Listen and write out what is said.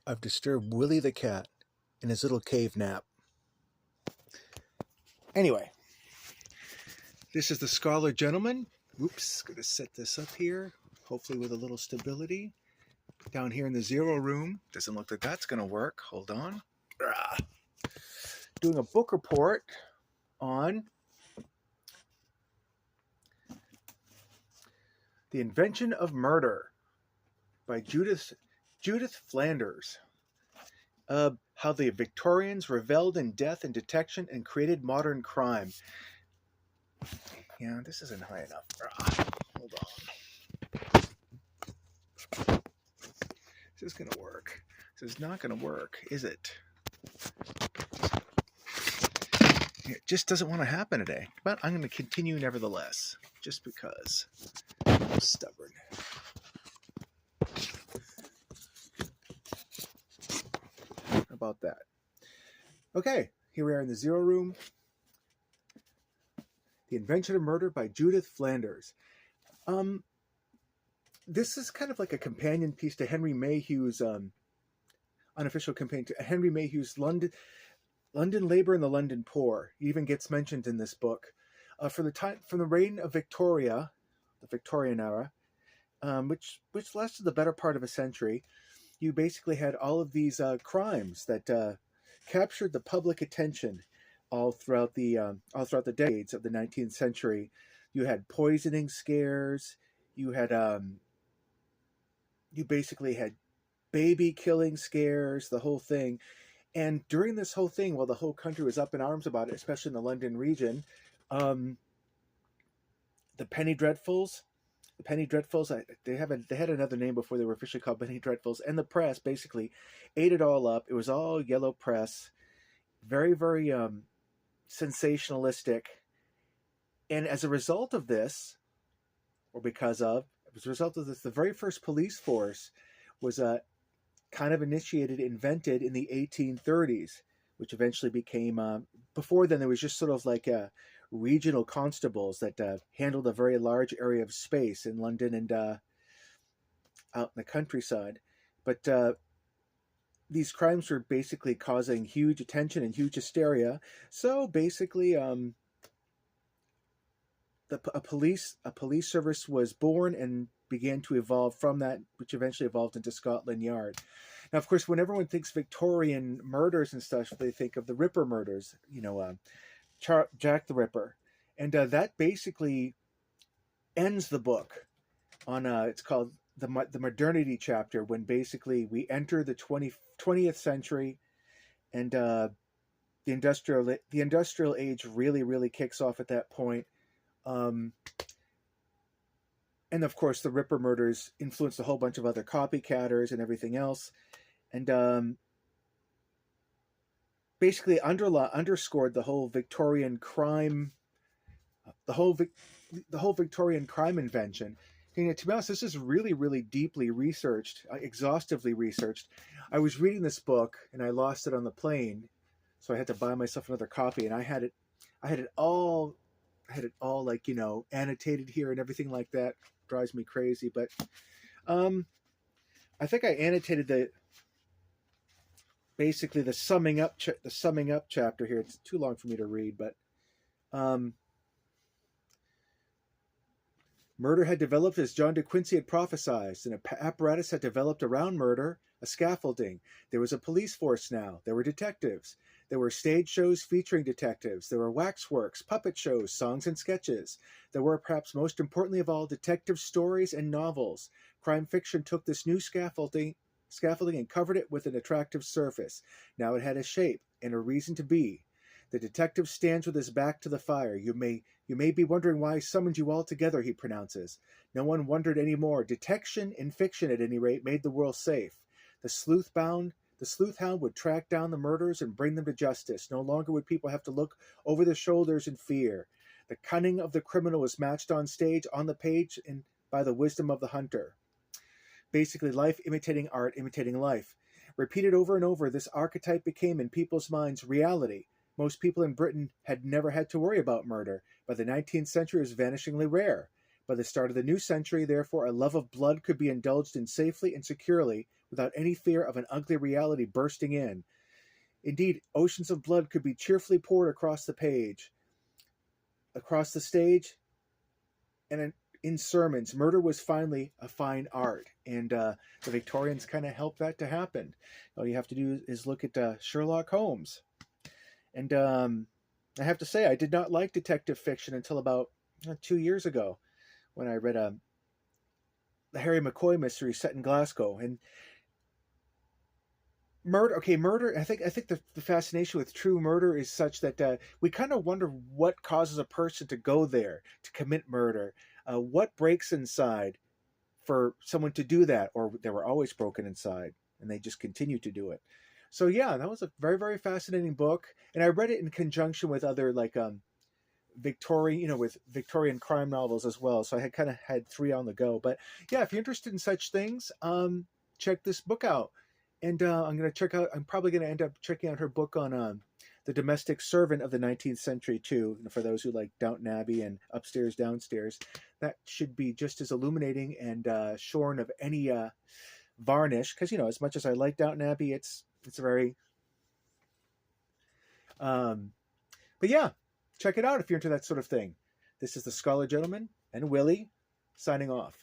I've disturbed Willie the cat in his little cave nap. Anyway, this is the Scholar Gentleman. Oops, going to set this up here, hopefully with a little stability. Down here in the zero room. Doesn't look like that's going to work. Hold on. Doing a book report on The Invention of Murder by Judith Flanders. How the Victorians reveled in death and detection and created modern crime. Yeah, this isn't high enough. Hold on. This is going to work. This is not going to work, is it? It just doesn't want to happen today. But I'm going to continue nevertheless, just because I'm stubborn. About that. Okay, here we are in the zero room. The Invention of Murder by Judith Flanders. This is kind of like a companion piece to Henry Mayhew's unofficial campaign to Henry Mayhew's London Labor and the London Poor. It even gets mentioned in this book. From the reign of Victoria, the Victorian era, which lasted the better part of a century. You basically had all of these crimes that captured the public attention all throughout the decades of the 19th century. You had poisoning scares. You had you basically had baby killing scares, the whole thing. And during this whole thing, while the whole country was up in arms about it, especially in the London region, the Penny Dreadfuls. The Penny Dreadfuls, they had another name before they were officially called Penny Dreadfuls, and the press basically ate it all up. It was all yellow press, very, very sensationalistic. And as a result of this, the very first police force was kind of invented in the 1830s, which eventually became, before then there was just sort of like regional constables that handled a very large area of space in London and out in the countryside. But these crimes were basically causing huge attention and huge hysteria. So basically, a police service was born and began to evolve from that, which eventually evolved into Scotland Yard. Now, of course, when everyone thinks Victorian murders and stuff, they think of the Ripper murders, Jack the Ripper. And that basically ends the book on, it's called the modernity chapter, when basically we enter the 20th century and the industrial age really, really kicks off at that point. And of course, the Ripper murders influenced a whole bunch of other copycatters and everything else. And basically underscored the whole Victorian crime, the whole Victorian crime invention. And to be honest, this is really, really deeply researched, exhaustively researched. I was reading this book and I lost it on the plane, so I had to buy myself another copy. And I had it all like, annotated here and everything like that. Drives me crazy, but I think I annotated the summing up chapter here. It's too long for me to read, but murder had developed as John de Quincey had prophesied, and an apparatus had developed around murder, a scaffolding. There was a police force now. There were detectives. There were stage shows featuring detectives. There were waxworks, puppet shows, songs and sketches. There were, perhaps most importantly of all, detective stories and novels. Crime fiction took this new scaffolding and covered it with an attractive surface. Now it had a shape and a reason to be. The detective stands with his back to the fire. You may be wondering why I summoned you all together, he pronounces. No one wondered any more. Detection, in fiction at any rate, made the world safe. The sleuth hound would track down the murderers and bring them to justice. No longer would people have to look over their shoulders in fear. The cunning of the criminal was matched on stage, on the page, and by the wisdom of the hunter. Basically, life imitating art, imitating life. Repeated over and over, this archetype became in people's minds reality. Most people in Britain had never had to worry about murder. By the 19th century, it was vanishingly rare. By the start of the new century, therefore, a love of blood could be indulged in safely and securely without any fear of an ugly reality bursting in. Indeed, oceans of blood could be cheerfully poured across the page, across the stage, and in sermons. Murder was finally a fine art, and the Victorians kind of helped that to happen. All you have to do is look at Sherlock Holmes. And I have to say, I did not like detective fiction until about 2 years ago when I read the Harry McCoy mystery set in Glasgow. And murder. I think the fascination with true murder is such that we kind of wonder what causes a person to go there to commit murder. What breaks inside for someone to do that, or they were always broken inside and they just continue to do it. So yeah, that was a very, very fascinating book, and I read it in conjunction with other like Victorian, with Victorian crime novels as well. So I had kind of had three on the go. But yeah, if you're interested in such things, check this book out. And I'm probably going to end up checking out her book on the domestic servant of the 19th century too. For those who like Downton Abbey and Upstairs, Downstairs, that should be just as illuminating and shorn of any varnish. Because as much as I like Downton Abbey, it's a very, but yeah, check it out if you're into that sort of thing. This is the Scarlet Gentleman and Willie signing off.